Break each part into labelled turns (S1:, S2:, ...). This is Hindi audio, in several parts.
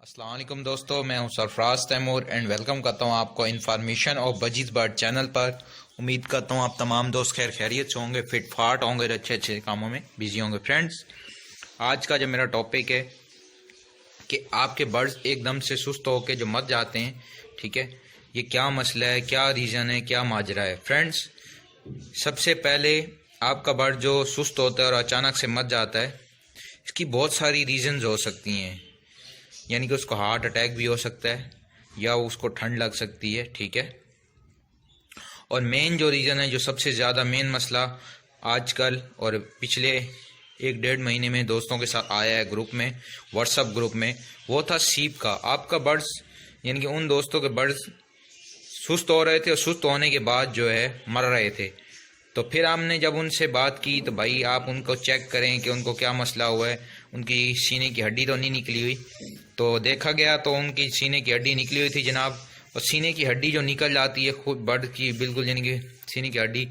S1: अस्सलाम वालेकुम दोस्तों, मैं हूं सरफराज तैमूर एंड वेलकम करता हूं आपको इन्फॉर्मेशन और बजीज बर्ड चैनल पर। उम्मीद करता हूं आप तमाम दोस्त खैर खैरियत से होंगे, फिट फाट होंगे, अच्छे अच्छे कामों में बिजी होंगे। फ्रेंड्स, आज का जो मेरा टॉपिक है कि आपके बर्ड्स एकदम से सुस्त होकर जो मर जाते हैं, ठीक है, ये क्या मसला है, क्या रीज़न है, क्या माजरा है। फ्रेंड्स, सबसे पहले आपका बर्ड जो सुस्त होता है और अचानक से मर जाता है, इसकी बहुत सारी रीज़न्स हो सकती हैं। यानी कि उसको हार्ट अटैक भी हो सकता है या उसको ठंड लग सकती है, ठीक है। और मेन जो रीज़न है, जो सबसे ज़्यादा मेन मसला आजकल और पिछले 1-1.5 महीने में दोस्तों के साथ आया है ग्रुप में, व्हाट्सअप ग्रुप में, वो था सीप का। आपका बर्ड्स यानी कि उन दोस्तों के बर्ड्स सुस्त हो रहे थे और सुस्त होने के बाद जो है मर रहे थे। तो फिर हमने जब उनसे बात की तो भाई आप उनको चेक करें कि उनको क्या मसला हुआ है, उनकी सीने की हड्डी तो नहीं निकली हुई। तो देखा गया तो उनकी सीने की हड्डी निकली हुई थी जनाब। और सीने की हड्डी जो निकल जाती है खुद बर्ड की, बिल्कुल यानी कि सीने की हड्डी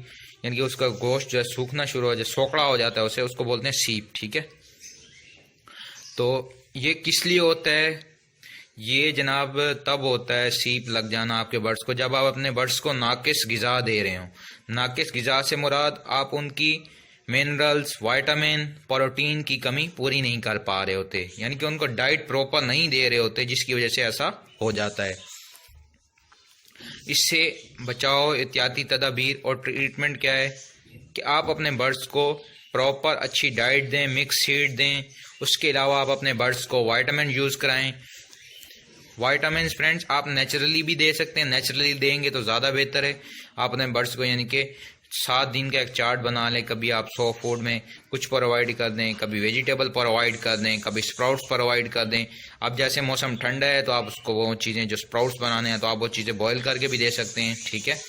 S1: यानी कि उसका गोश्त जो है सूखना शुरू हो जाए, सोकड़ा हो जाता है उसे, उसको बोलते हैं सीप, ठीक है। तो ये किस लिए होता है? ये जनाब तब होता है सीप लग जाना आपके बर्ड्स को, जब आप अपने बर्ड्स को नाकिस ग़िज़ा दे रहे हो। नाकिस ग़िज़ा से मुराद आप उनकी मिनरल्स, विटामिन, प्रोटीन की कमी पूरी नहीं कर पा रहे होते, यानी कि उनको डाइट प्रॉपर नहीं दे रहे होते, जिसकी वजह से ऐसा हो जाता है। इससे बचाव, एहतियाती तदाबीर और ट्रीटमेंट क्या है कि आप अपने बर्ड्स को प्रॉपर अच्छी डाइट दें, मिक्स सीड दें। उसके अलावा आप अपने बर्ड्स को विटामिन यूज़ कराएं। विटामिन फ्रेंड्स आप नेचुरली भी दे सकते हैं, नेचुरली देंगे तो ज़्यादा बेहतर है। आप अपने बर्ड्स को यानी कि 7 दिन का एक चार्ट बना लें। कभी आप सॉफ्ट फूड में कुछ प्रोवाइड कर दें, कभी वेजिटेबल प्रोवाइड कर दें, कभी स्प्राउट्स प्रोवाइड कर दें। अब जैसे मौसम ठंडा है तो आप उसको वो चीज़ें जो स्प्राउट्स बनाने हैं तो आप वो चीज़ें बॉयल करके भी दे सकते हैं, ठीक है।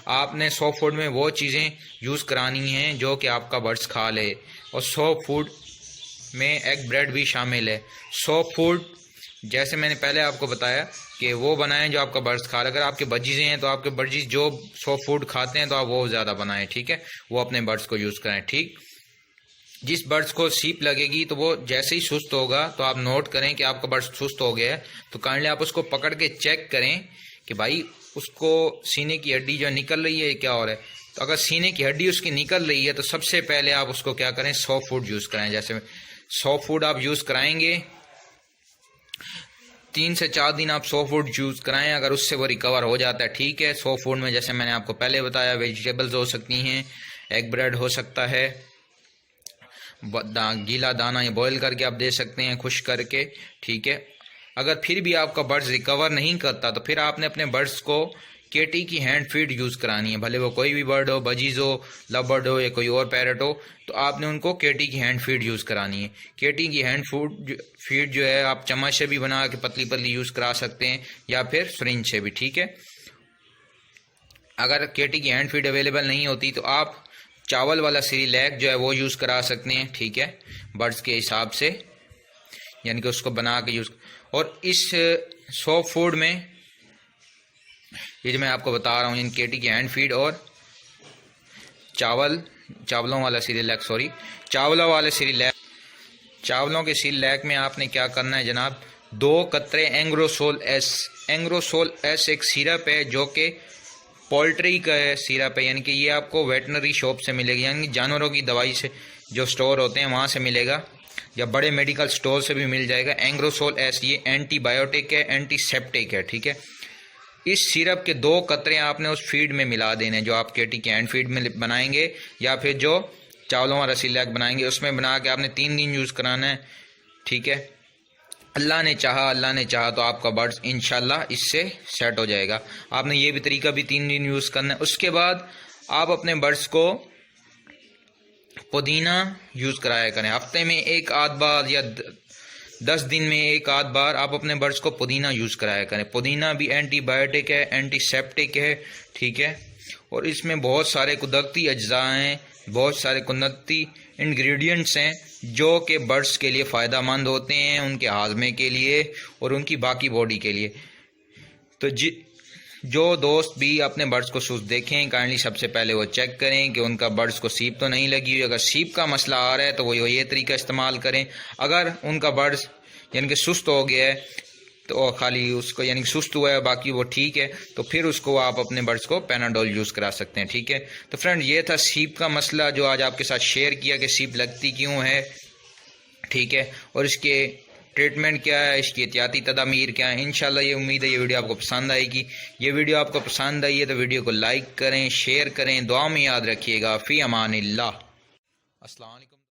S1: आपने सॉफ्ट फूड में वो चीज़ें यूज़ करानी हैं जो कि आपका बर्ड्स खा ले। और सॉफ्ट फूड में एग ब्रेड भी शामिल है। सॉफ्ट फूड जैसे मैंने पहले आपको बताया कि वो बनाएं जो आपका बर्ड्स खा रहे। अगर आपके बर्जीज़ हैं तो आपके बर्जीज़ जो सॉफ्ट फूड खाते हैं तो आप वो ज़्यादा बनाएं, ठीक है, वो अपने बर्ड्स को यूज़ करें, ठीक। जिस बर्ड्स को सीप लगेगी तो वो जैसे ही सुस्त होगा तो आप नोट करें कि आपका बर्ड सुस्त हो गया है, तो काइंडली आप उसको पकड़ के चेक करें कि भाई उसको सीने की हड्डी जो निकल रही है क्या हो रहा है। तो अगर सीने की हड्डी उसकी निकल रही है तो सबसे पहले आप उसको क्या करें, सॉफ्ट फूड यूज़ कराएं। जैसे सॉफ्ट फूड आप यूज़ कराएंगे 3 से 4 दिन आप सॉफ्ट फूड यूज़ कराएं। अगर उससे वो रिकवर हो जाता है, ठीक है। सॉफ्ट फूड में जैसे मैंने आपको पहले बताया वेजिटेबल्स हो सकती हैं, एग ब्रेड हो सकता है, गीला दाना या बॉयल करके आप दे सकते हैं, खुश करके, ठीक है। अगर फिर भी आपका बर्ड्स रिकवर नहीं करता तो फिर आपने अपने बर्ड्स को केटी की हैंड फीड यूज़ करानी है। भले वो कोई भी बर्ड हो, बजीज हो, लव बर्ड हो या कोई और पैरट हो, तो आपने उनको केटी की हैंड फीड यूज़ करानी है। केटी की हैंड फीड जो है आप चम्मच से भी बना के पतली पतली यूज़ करा सकते हैं या फिर सिरिंज से भी, ठीक है। अगर केटी की हैंड फीड अवेलेबल नहीं होती तो आप चावल वाला सिरिलैक जो है वो यूज़ करा सकते हैं, ठीक है, बर्ड्स के हिसाब से, यानी कि उसको बना के यूज़। और इस सॉफ्ट फूड में ये जो मैं आपको बता रहा हूँ, इन केटी की हैंड फीड और चावलों वाले चावलों के सिरिलैक में आपने क्या करना है जनाब, 2 कतरे एंग्रोसोल एस एक सिरप है जो कि पोल्ट्री का सिरप है, यानी कि ये आपको वेटनरी शॉप से मिलेगा, यानी जानवरों की दवाई से जो स्टोर होते हैं वहाँ से मिलेगा या बड़े मेडिकल स्टोर से भी मिल जाएगा। एंग्रोसोल एस ये एंटीबायोटिक है, एंटीसेप्टिक है, ठीक है। इस सिरप के 2 कतरे आपने उस फीड में मिला देने, जो आप केटी की हैंड फीड में बनाएंगे या फिर जो चावलों वाला सिरलैक बनाएंगे उसमें बना के आपने 3 दिन यूज़ कराना है, ठीक है। अल्लाह ने चाहा तो आपका बर्ड्स इंशाल्लाह इससे सेट हो जाएगा। आपने ये भी तरीका भी 3 दिन यूज़ करना है। उसके बाद आप अपने बर्ड्स को पुदीना यूज़ कराया करें। हफ्ते में 1-8 बार या 10 दिन में 1-8 बार आप अपने बर्ड्स को पुदीना यूज़ कराया करें। पुदीना भी एंटीबायोटिक है, एंटीसेप्टिक है, ठीक है। और इसमें बहुत सारे कुदरती अज्जा हैं, बहुत सारे कुदरती इंग्रेडिएंट्स हैं जो कि बर्ड्स के लिए फ़ायदेमंद होते हैं, उनके हाजमे के लिए और उनकी बाकी बॉडी के लिए। तो जो दोस्त भी अपने बर्ड्स को सुस्त देखें, काइंडली सबसे पहले वो चेक करें कि उनका बर्ड्स को सीप तो नहीं लगी हुई। अगर सीप का मसला आ रहा है तो वो ये तरीका इस्तेमाल करें। अगर उनका बर्ड्स यानी कि सुस्त हो गया है तो खाली उसको यानी सुस्त हुआ है, बाकी वो ठीक है, तो फिर उसको आप अपने बर्ड्स को पैनाडोल यूज़ करा सकते हैं। ठीक है, तो फ्रेंड ये था सीप का मसला जो आज आपके साथ शेयर किया कि सीप लगती क्यों है। ठीक है, और इसके ट्रीटमेंट क्या है, इसकी एहतियाती तदामीर क्या है। इंशाल्लाह ये उम्मीद है ये वीडियो आपको पसंद आएगी। ये वीडियो आपको पसंद आई है तो वीडियो को लाइक करें, शेयर करें, दुआ में याद रखिएगा। फ़ी अमानिल्लाह। अस्सलाम वालेकुम।